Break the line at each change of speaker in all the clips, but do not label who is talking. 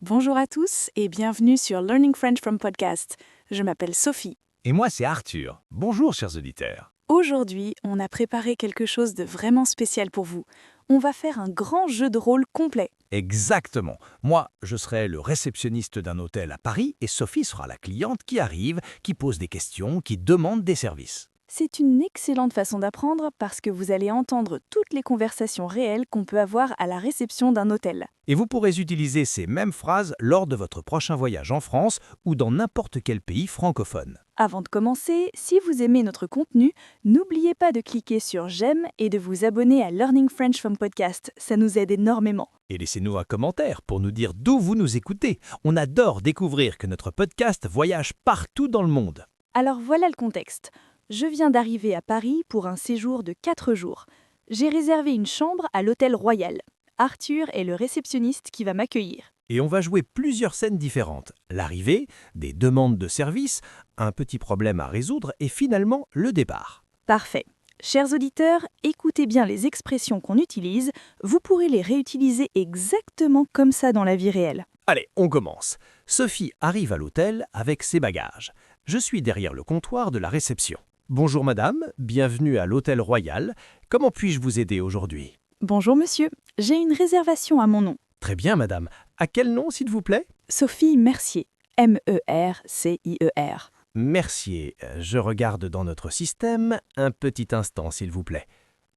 Bonjour à tous et bienvenue sur Learning French from Podcast. Je m'appelle Sophie.
Et moi, c'est Arthur. Bonjour, chers auditeurs.
Aujourd'hui, on a préparé quelque chose de vraiment spécial pour vous. On va faire un grand jeu de rôle complet.
Exactement. Moi, je serai le réceptionniste d'un hôtel à Paris et Sophie sera la cliente qui arrive, qui pose des questions, qui demande des services.
C'est une excellente façon d'apprendre parce que vous allez entendre toutes les conversations réelles qu'on peut avoir à la réception d'un hôtel.
Et vous pourrez utiliser ces mêmes phrases lors de votre prochain voyage en France ou dans n'importe quel pays francophone.
Avant de commencer, si vous aimez notre contenu, n'oubliez pas de cliquer sur j'aime et de vous abonner à Learning French from Podcast. Ça nous aide énormément.
Et laissez-nous un commentaire pour nous dire d'où vous nous écoutez. On adore découvrir que notre podcast voyage partout dans le monde.
Alors voilà le contexte. Je viens d'arriver à Paris pour un séjour de 4 jours. J'ai réservé une chambre à l'Hôtel Royal. Arthur est le réceptionniste qui va m'accueillir.
Et on va jouer plusieurs scènes différentes. L'arrivée, des demandes de service, un petit problème à résoudre et finalement le départ.
Parfait. Chers auditeurs, écoutez bien les expressions qu'on utilise. Vous pourrez les réutiliser exactement comme ça dans la vie réelle.
Allez, on commence. Sophie arrive à l'hôtel avec ses bagages. Je suis derrière le comptoir de la réception. Bonjour madame, bienvenue à l'Hôtel Royal. Comment puis-je vous aider aujourd'hui?
Bonjour monsieur, j'ai une réservation à mon nom.
Très bien madame. À quel nom s'il vous plaît?
Sophie Mercier. M-E-R-C-I-E-R.
Mercier, je regarde dans notre système. Un petit instant s'il vous plaît.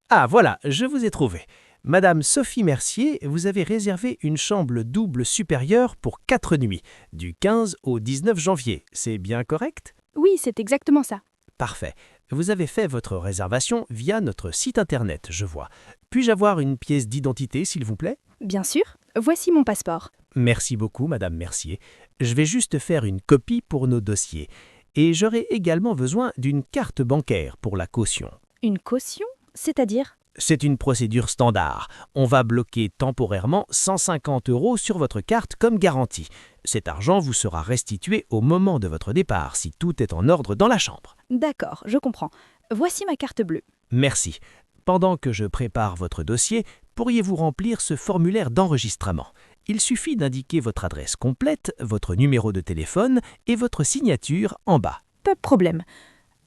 Ah voilà, je vous ai trouvé. Madame Sophie Mercier, vous avez réservé une chambre double supérieure pour 4 nuits, du 15 au 19 janvier. C'est bien correct?
Oui, c'est exactement ça.
Parfait. Vous avez fait votre réservation via notre site internet, je vois. Puis-je avoir une pièce d'identité, s'il vous plaît?
Bien sûr, voici mon passeport.
Merci beaucoup, Madame Mercier. Je vais juste faire une copie pour nos dossiers. Et j'aurai également besoin d'une carte bancaire pour la caution.
Une caution? C'est-à-dire?
C'est une procédure standard. On va bloquer temporairement 150 € sur votre carte comme garantie. Cet argent vous sera restitué au moment de votre départ si tout est en ordre dans la chambre.
D'accord, je comprends. Voici ma carte bleue.
Merci. Pendant que je prépare votre dossier, pourriez-vous remplir ce formulaire d'enregistrement? Il suffit d'indiquer votre adresse complète, votre numéro de téléphone et votre signature en bas.
Pas de problème.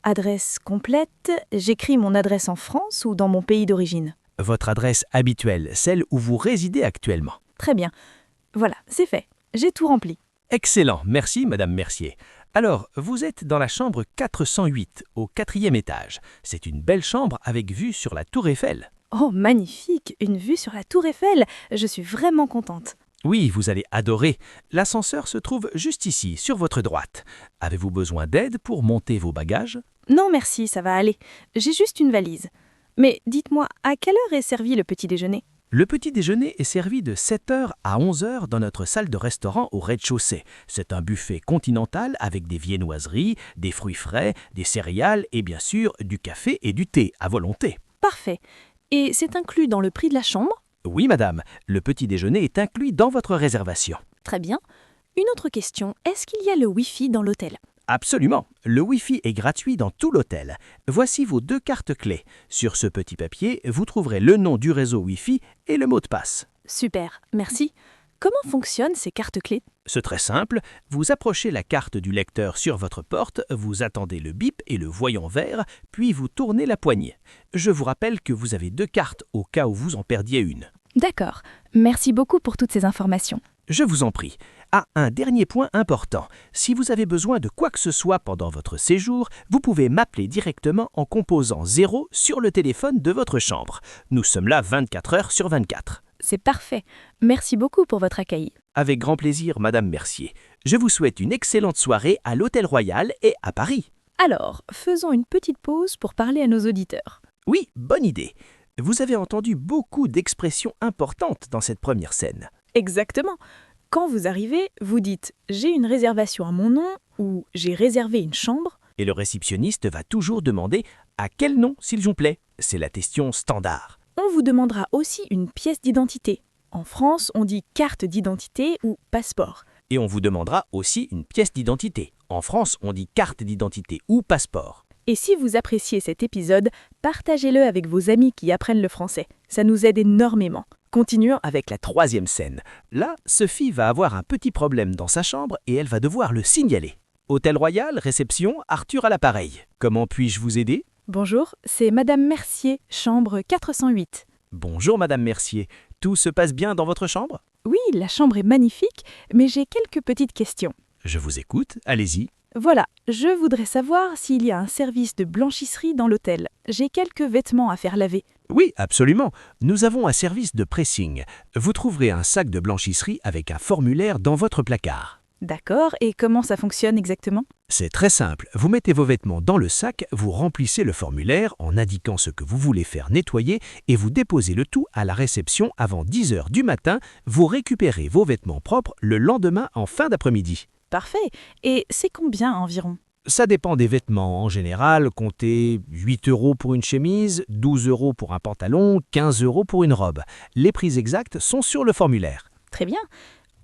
Adresse complète, j'écris mon adresse en France ou dans mon pays d'origine.
Votre adresse habituelle, celle où vous résidez actuellement.
Très bien. Voilà, c'est fait. J'ai tout rempli.
Excellent, merci Madame Mercier. Alors, vous êtes dans la chambre 408, au 4e étage. C'est une belle chambre avec vue sur la Tour Eiffel.
Oh, magnifique! Une vue sur la Tour Eiffel. Je suis vraiment contente.
Oui, vous allez adorer. L'ascenseur se trouve juste ici, sur votre droite. Avez-vous besoin d'aide pour monter vos bagages?
Non, merci, ça va aller. J'ai juste une valise. Mais dites-moi, à quelle heure est servi le petit déjeuner?
Le petit déjeuner est servi de 7 h à 11 h dans notre salle de restaurant au rez-de-chaussée. C'est un buffet continental avec des viennoiseries, des fruits frais, des céréales et bien sûr du café et du thé à volonté.
Parfait. Et c'est inclus dans le prix de la chambre?
Oui madame, le petit déjeuner est inclus dans votre réservation.
Très bien. Une autre question, est-ce qu'il y a le Wi-Fi dans l'hôtel?
Absolument, le Wi-Fi est gratuit dans tout l'hôtel. Voici vos 2 cartes clés. Sur ce petit papier, vous trouverez le nom du réseau Wi-Fi et le mot de passe.
Super, merci. Comment fonctionnent ces cartes clés?
C'est très simple, vous approchez la carte du lecteur sur votre porte, vous attendez le bip et le voyant vert, puis vous tournez la poignée. Je vous rappelle que vous avez 2 cartes au cas où vous en perdiez une.
D'accord. Merci beaucoup pour toutes ces informations.
Je vous en prie. Ah, un dernier point important. Si vous avez besoin de quoi que ce soit pendant votre séjour, vous pouvez m'appeler directement en composant 0 sur le téléphone de votre chambre. Nous sommes là 24 heures sur 24.
C'est parfait. Merci beaucoup pour votre accueil.
Avec grand plaisir, Madame Mercier. Je vous souhaite une excellente soirée à l'Hôtel Royal et à Paris.
Alors, faisons une petite pause pour parler à nos auditeurs.
Oui, bonne idée. Vous avez entendu beaucoup d'expressions importantes dans cette première scène.
Exactement. Quand vous arrivez, vous dites « j'ai une réservation à mon nom » ou « j'ai réservé une chambre ».
Et le réceptionniste va toujours demander « à quel nom, s'il vous plaît ?» C'est la question standard.
On vous demandera aussi une pièce d'identité. En France, on dit carte d'identité ou passeport.
Et on vous demandera aussi une pièce d'identité. En France, on dit carte d'identité ou passeport.
Et si vous appréciez cet épisode, partagez-le avec vos amis qui apprennent le français. Ça nous aide énormément. Continuons
Avec la troisième scène. Là, Sophie va avoir un petit problème dans sa chambre et elle va devoir le signaler. Hôtel Royal, réception, Arthur à l'appareil. Comment puis-je vous aider?
Bonjour, c'est Madame Mercier, chambre 408.
Bonjour Madame Mercier. Tout se passe bien dans votre chambre?
Oui, la chambre est magnifique, mais j'ai quelques petites questions.
Je vous écoute, allez-y.
Voilà, je voudrais savoir s'il y a un service de blanchisserie dans l'hôtel. J'ai quelques vêtements à faire laver.
Oui, absolument. Nous avons un service de pressing. Vous trouverez un sac de blanchisserie avec un formulaire dans votre placard.
D'accord, et comment ça fonctionne exactement?
C'est très simple. Vous mettez vos vêtements dans le sac, vous remplissez le formulaire en indiquant ce que vous voulez faire nettoyer et vous déposez le tout à la réception avant 10 heures du matin. Vous récupérez vos vêtements propres le lendemain en fin d'après-midi.
Parfait. Et c'est combien environ?
Ça dépend des vêtements. En général, comptez 8 € pour une chemise, 12 € pour un pantalon, 15 € pour une robe. Les prix exacts sont sur le formulaire.
Très bien.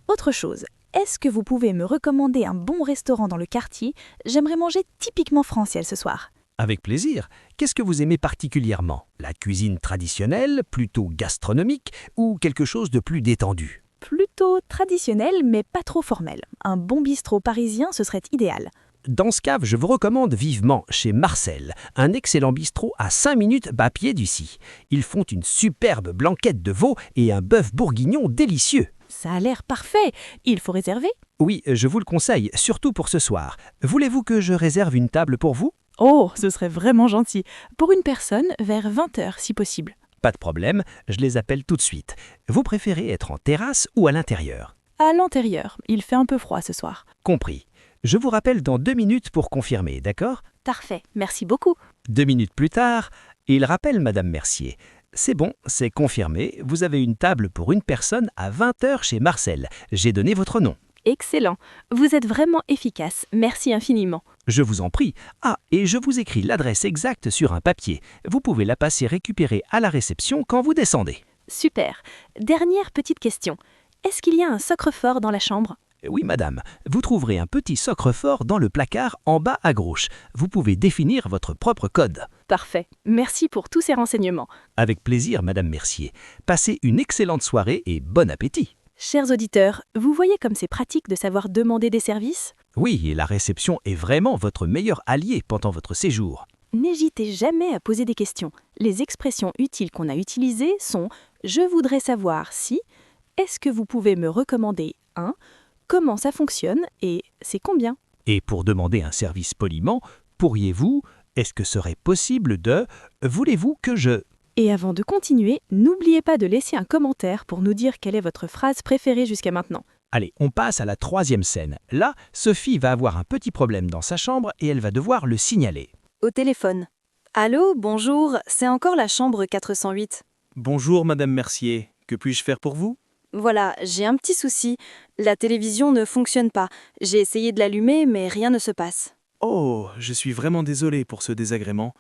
Autre chose, est-ce que vous pouvez me recommander un bon restaurant dans le quartier? J'aimerais manger typiquement français ce soir.
Avec plaisir. Qu'est-ce que vous aimez particulièrement? La cuisine traditionnelle, plutôt gastronomique ou quelque chose de plus détendu?
Plutôt traditionnel, mais pas trop formel. Un bon bistrot parisien, ce serait idéal.
Dans ce cas, je vous recommande vivement chez Marcel, un excellent bistrot à 5 minutes à pied d'ici. Ils font une superbe blanquette de veau et un bœuf bourguignon délicieux.
Ça a l'air parfait. Il faut réserver?
Oui, je vous le conseille, surtout pour ce soir. Voulez-vous que je réserve une table pour vous?
Oh, ce serait vraiment gentil. Pour une personne, vers 20h si possible.
Pas de problème, je les appelle tout de suite. Vous préférez être en terrasse ou à l'intérieur?
À l'intérieur, il fait un peu froid ce soir.
Compris. Je vous rappelle dans 2 minutes pour confirmer, d'accord?
Parfait, merci beaucoup.
2 minutes plus tard, il rappelle Madame Mercier. C'est bon, c'est confirmé, vous avez une table pour une personne à 20h chez Marcel. J'ai donné votre nom.
Excellent. Vous êtes vraiment efficace. Merci infiniment.
Je vous en prie. Ah, et je vous écris l'adresse exacte sur un papier. Vous pouvez la passer récupérer à la réception quand vous descendez.
Super. Dernière petite question. Est-ce qu'il y a un socle-fort dans la chambre?
Oui, madame. Vous trouverez un petit socle-fort dans le placard en bas à gauche. Vous pouvez définir votre propre code.
Parfait. Merci pour tous ces renseignements.
Avec plaisir, Madame Mercier. Passez une excellente soirée et bon appétit.
Chers auditeurs, vous voyez comme c'est pratique de savoir demander des services?
Oui, et la réception est vraiment votre meilleur allié pendant votre séjour.
N'hésitez jamais à poser des questions. Les expressions utiles qu'on a utilisées sont « Je voudrais savoir si »,« Est-ce que vous pouvez me recommander un »,« Comment ça fonctionne » et « C'est combien ?»
Et pour demander un service poliment, pourriez-vous, est-ce que serait possible de, voulez-vous que je...
Et avant de continuer, n'oubliez pas de laisser un commentaire pour nous dire quelle est votre phrase préférée jusqu'à maintenant.
Allez, on passe à la troisième scène. Là, Sophie va avoir un petit problème dans sa chambre et elle va devoir le signaler.
Au téléphone. Allô, bonjour, c'est encore la chambre 408.
Bonjour Madame Mercier, que puis-je faire pour vous?
Voilà, j'ai un petit souci. La télévision ne fonctionne pas. J'ai essayé de l'allumer, mais rien ne se passe.
Oh, je suis vraiment désolé pour ce désagrément.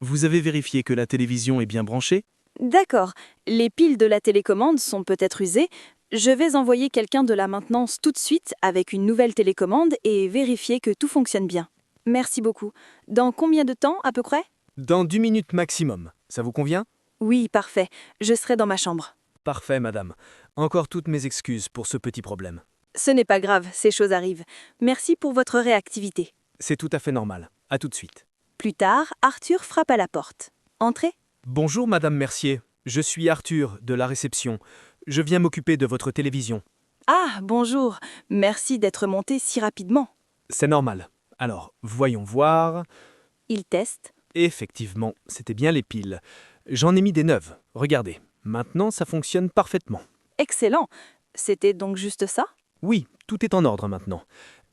Vous avez vérifié que la télévision est bien branchée?
D'accord, les piles de la télécommande sont peut-être usées. Je vais envoyer quelqu'un de la maintenance tout de suite avec une nouvelle télécommande et vérifier que tout fonctionne bien. Merci beaucoup. Dans combien de temps, à peu près?
Dans 10 minutes maximum. Ça vous convient?
Oui, parfait. Je serai dans ma chambre.
Parfait, madame. Encore toutes mes excuses pour ce petit problème.
Ce n'est pas grave, ces choses arrivent. Merci pour votre réactivité.
C'est tout à fait normal. À tout de suite.
Plus tard, Arthur frappe à la porte. Entrez.
Bonjour Madame Mercier. Je suis Arthur, de la réception. Je viens m'occuper de votre télévision.
Ah, bonjour. Merci d'être monté si rapidement.
C'est normal. Alors, voyons voir.
Il teste.
Effectivement, c'était bien les piles. J'en ai mis des neuves. Regardez. Maintenant, ça fonctionne parfaitement.
Excellent. C'était donc juste ça?
Oui, tout est en ordre maintenant.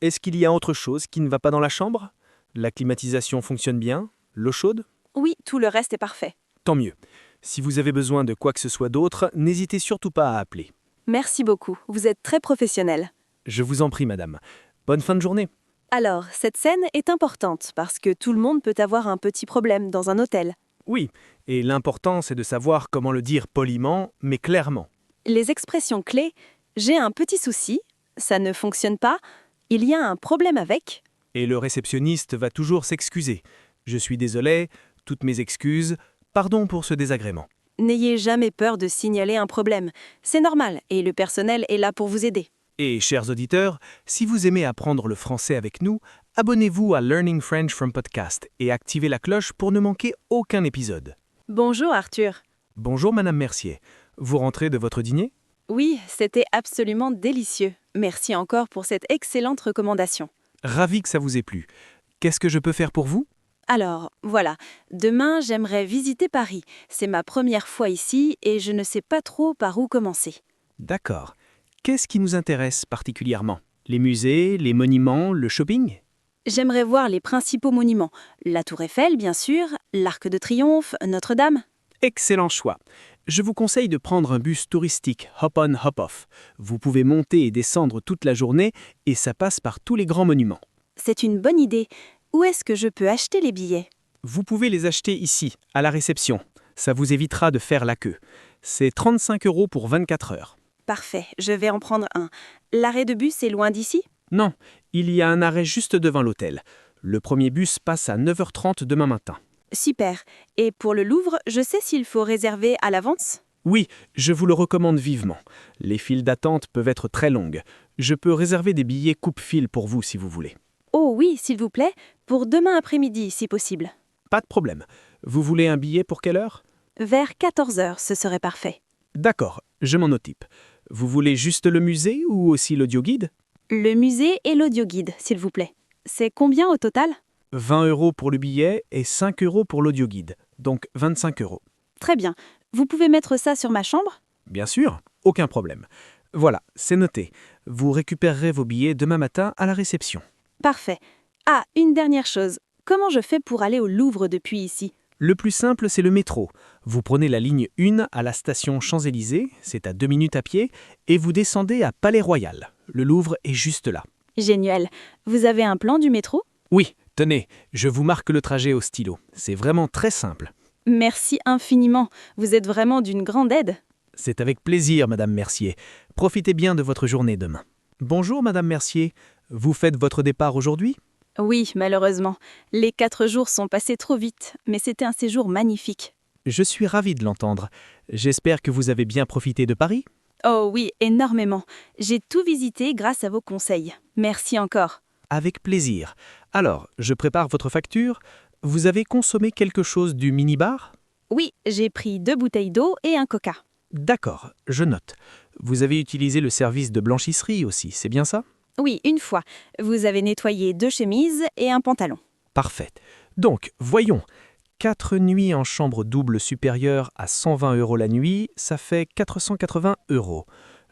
Est-ce qu'il y a autre chose qui ne va pas dans la chambre? La climatisation fonctionne bien? L'eau chaude?
Oui, tout le reste est parfait.
Tant mieux. Si vous avez besoin de quoi que ce soit d'autre, n'hésitez surtout pas à appeler.
Merci beaucoup. Vous êtes très professionnel.
Je vous en prie, madame. Bonne fin de journée.
Alors, cette scène est importante parce que tout le monde peut avoir un petit problème dans un hôtel.
Oui, et l'important, c'est de savoir comment le dire poliment, mais clairement.
Les expressions clés « j'ai un petit souci »,« ça ne fonctionne pas »,« il y a un problème avec »,
Et le réceptionniste va toujours s'excuser. Je suis désolé, toutes mes excuses, pardon pour ce désagrément.
N'ayez jamais peur de signaler un problème. C'est normal et le personnel est là pour vous aider.
Et chers auditeurs, si vous aimez apprendre le français avec nous, abonnez-vous à Learning French from Podcast et activez la cloche pour ne manquer aucun épisode.
Bonjour Arthur.
Bonjour Madame Mercier. Vous rentrez de votre dîner?
Oui, c'était absolument délicieux. Merci encore pour cette excellente recommandation.
Ravi que ça vous ait plu. Qu'est-ce que je peux faire pour vous?
Alors, voilà, demain j'aimerais visiter Paris. C'est ma première fois ici et je ne sais pas trop par où commencer.
D'accord. Qu'est-ce qui nous intéresse particulièrement? Les musées, les monuments, le shopping?
J'aimerais voir les principaux monuments. La Tour Eiffel, bien sûr, l'Arc de Triomphe, Notre-Dame.
Excellent choix. Je vous conseille de prendre un bus touristique hop-on, hop-off. Vous pouvez monter et descendre toute la journée et ça passe par tous les grands monuments.
C'est une bonne idée. Où est-ce que je peux acheter les billets?
Vous pouvez les acheter ici, à la réception. Ça vous évitera de faire la queue. C'est 35 € pour 24 heures.
Parfait, je vais en prendre un. L'arrêt de bus est loin d'ici?
Non, il y a un arrêt juste devant l'hôtel. Le premier bus passe à 9h30 demain matin.
Super. Et pour le Louvre, je sais s'il faut réserver à l'avance?
Oui, je vous le recommande vivement. Les files d'attente peuvent être très longues. Je peux réserver des billets coupe-file pour vous si vous voulez.
Oh oui, s'il vous plaît, pour demain après-midi si possible.
Pas de problème. Vous voulez un billet pour quelle heure?
Vers 14 heures, ce serait parfait.
D'accord, je m'en occupe. Vous voulez juste le musée ou aussi l'audioguide?
Le musée et l'audioguide, s'il vous plaît. C'est combien au total?
20 € pour le billet et 5 € pour l'audioguide, donc 25 €.
Très bien. Vous pouvez mettre ça sur ma chambre?
Bien sûr, aucun problème. Voilà, c'est noté. Vous récupérerez vos billets demain matin à la réception.
Parfait. Ah, une dernière chose. Comment je fais pour aller au Louvre depuis ici?
Le plus simple, c'est le métro. Vous prenez la ligne 1 à la station Champs-Élysées, c'est à 2 minutes à pied, et vous descendez à Palais Royal. Le Louvre est juste là.
Génial. Vous avez un plan du métro?
Oui, tenez, je vous marque le trajet au stylo. C'est vraiment très simple.
Merci infiniment. Vous êtes vraiment d'une grande aide.
C'est avec plaisir, Madame Mercier. Profitez bien de votre journée demain. Bonjour, Madame Mercier. Vous faites votre départ aujourd'hui?
Oui, malheureusement. Les 4 jours sont passés trop vite, mais c'était un séjour magnifique.
Je suis ravi de l'entendre. J'espère que vous avez bien profité de Paris.
Oh oui, énormément. J'ai tout visité grâce à vos conseils. Merci encore.
Avec plaisir. Alors, je prépare votre facture. Vous avez consommé quelque chose du minibar?
Oui, j'ai pris 2 bouteilles d'eau et un coca.
D'accord, je note. Vous avez utilisé le service de blanchisserie aussi, c'est bien ça?
Oui, une fois. Vous avez nettoyé 2 chemises et un pantalon.
Parfait. Donc, voyons. 4 nuits en chambre double supérieure à 120 € la nuit, ça fait 480 €.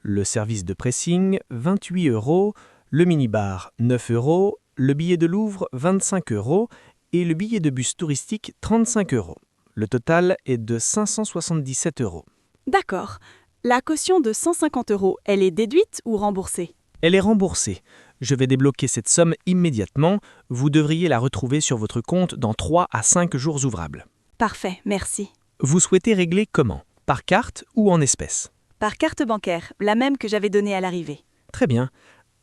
Le service de pressing, 28 €. Le minibar, 9 €. Le billet de Louvre, 25 €. Et le billet de bus touristique, 35 €. Le total est de 577 €.
D'accord. La caution de 150 €, elle est déduite ou remboursée?
Elle est remboursée. Je vais débloquer cette somme immédiatement. Vous devriez la retrouver sur votre compte dans 3 à 5 jours ouvrables.
Parfait, merci.
Vous souhaitez régler comment? Par carte ou en espèces?
Par carte bancaire, la même que j'avais donnée à l'arrivée.
Très bien.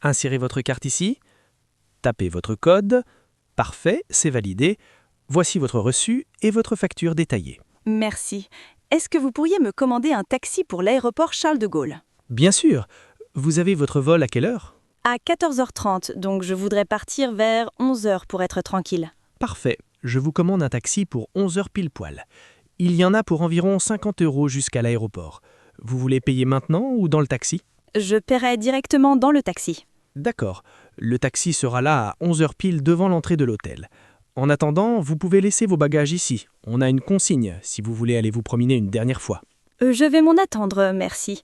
Insérez votre carte ici. Tapez votre code. Parfait, c'est validé. Voici votre reçu et votre facture détaillée.
Merci. Est-ce que vous pourriez me commander un taxi pour l'aéroport Charles de Gaulle?
Bien sûr. Vous avez votre vol à quelle heure?
À 14h30, donc je voudrais partir vers 11h pour être tranquille.
Parfait. Je vous commande un taxi pour 11 heures pile poil. Il y en a pour environ 50 € jusqu'à l'aéroport. Vous voulez payer maintenant ou dans le taxi?
Je paierai directement dans le taxi.
D'accord. Le taxi sera là à 11 heures pile devant l'entrée de l'hôtel. En attendant, vous pouvez laisser vos bagages ici. On a une consigne si vous voulez aller vous promener une dernière fois.
Je vais m'en attendre, merci.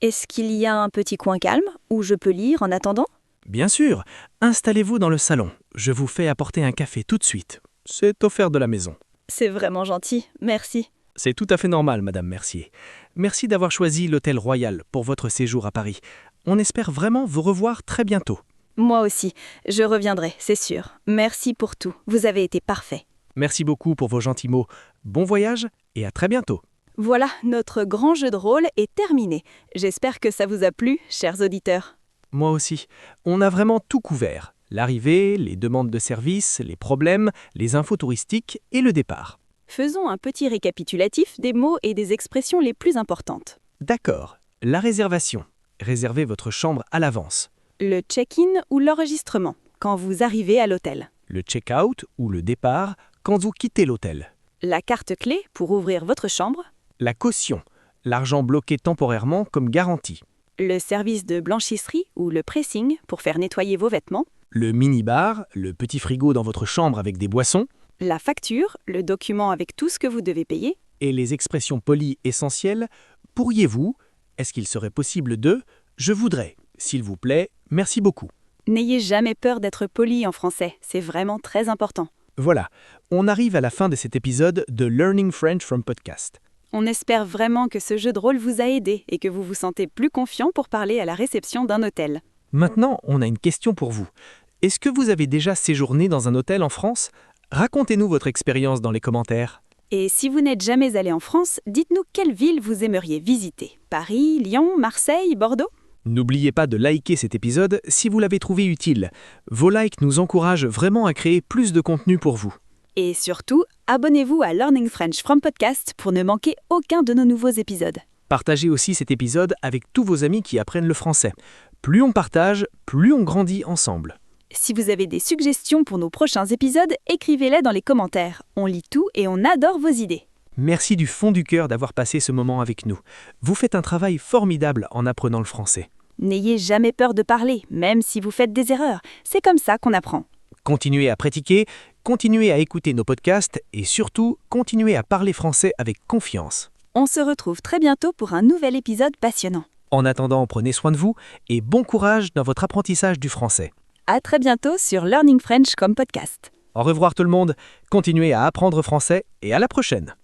Est-ce qu'il y a un petit coin calme où je peux lire en attendant?
Bien sûr. Installez-vous dans le salon. Je vous fais apporter un café tout de suite. C'est offert de la maison.
C'est vraiment gentil, merci.
C'est tout à fait normal, Madame Mercier. Merci d'avoir choisi l'Hôtel Royal pour votre séjour à Paris. On espère vraiment vous revoir très bientôt.
Moi aussi, je reviendrai, c'est sûr. Merci pour tout, vous avez été parfait.
Merci beaucoup pour vos gentils mots. Bon voyage et à très bientôt.
Voilà, notre grand jeu de rôle est terminé. J'espère que ça vous a plu, chers auditeurs.
Moi aussi. On a vraiment tout couvert. L'arrivée, les demandes de services, les problèmes, les infos touristiques et le départ.
Faisons un petit récapitulatif des mots et des expressions les plus importantes.
D'accord. La réservation. Réservez votre chambre à l'avance.
Le check-in ou l'enregistrement, quand vous arrivez à l'hôtel.
Le check-out ou le départ quand vous quittez l'hôtel.
La carte clé pour ouvrir votre chambre.
La caution. L'argent bloqué temporairement comme garantie.
Le service de blanchisserie ou le pressing pour faire nettoyer vos vêtements.
Le mini-bar, le petit frigo dans votre chambre avec des boissons.
La facture, le document avec tout ce que vous devez payer.
Et les expressions polies essentielles. Pourriez-vous, est-ce qu'il serait possible de, je voudrais, s'il vous plaît, merci beaucoup.
N'ayez jamais peur d'être poli en français, c'est vraiment très important.
Voilà, on arrive à la fin de cet épisode de Learning French from Podcast.
On espère vraiment que ce jeu de rôle vous a aidé et que vous vous sentez plus confiant pour parler à la réception d'un hôtel.
Maintenant, on a une question pour vous. Est-ce que vous avez déjà séjourné dans un hôtel en France ? Racontez-nous votre expérience dans les commentaires.
Et si vous n'êtes jamais allé en France, dites-nous quelle ville vous aimeriez visiter. Paris, Lyon, Marseille, Bordeaux ?
N'oubliez pas de liker cet épisode si vous l'avez trouvé utile. Vos likes nous encouragent vraiment à créer plus de contenu pour vous.
Et surtout, abonnez-vous à Learning French from Podcast pour ne manquer aucun de nos nouveaux épisodes.
Partagez aussi cet épisode avec tous vos amis qui apprennent le français. Plus on partage, plus on grandit ensemble.
Si vous avez des suggestions pour nos prochains épisodes, écrivez-les dans les commentaires. On lit tout et on adore vos idées.
Merci du fond du cœur d'avoir passé ce moment avec nous. Vous faites un travail formidable en apprenant le français.
N'ayez jamais peur de parler, même si vous faites des erreurs. C'est comme ça qu'on apprend.
Continuez à pratiquer, continuez à écouter nos podcasts et surtout, continuez à parler français avec confiance.
On se retrouve très bientôt pour un nouvel épisode passionnant.
En attendant, prenez soin de vous et bon courage dans votre apprentissage du français.
À très bientôt sur Learning French comme podcast.
Au revoir tout le monde, continuez à apprendre français et à la prochaine.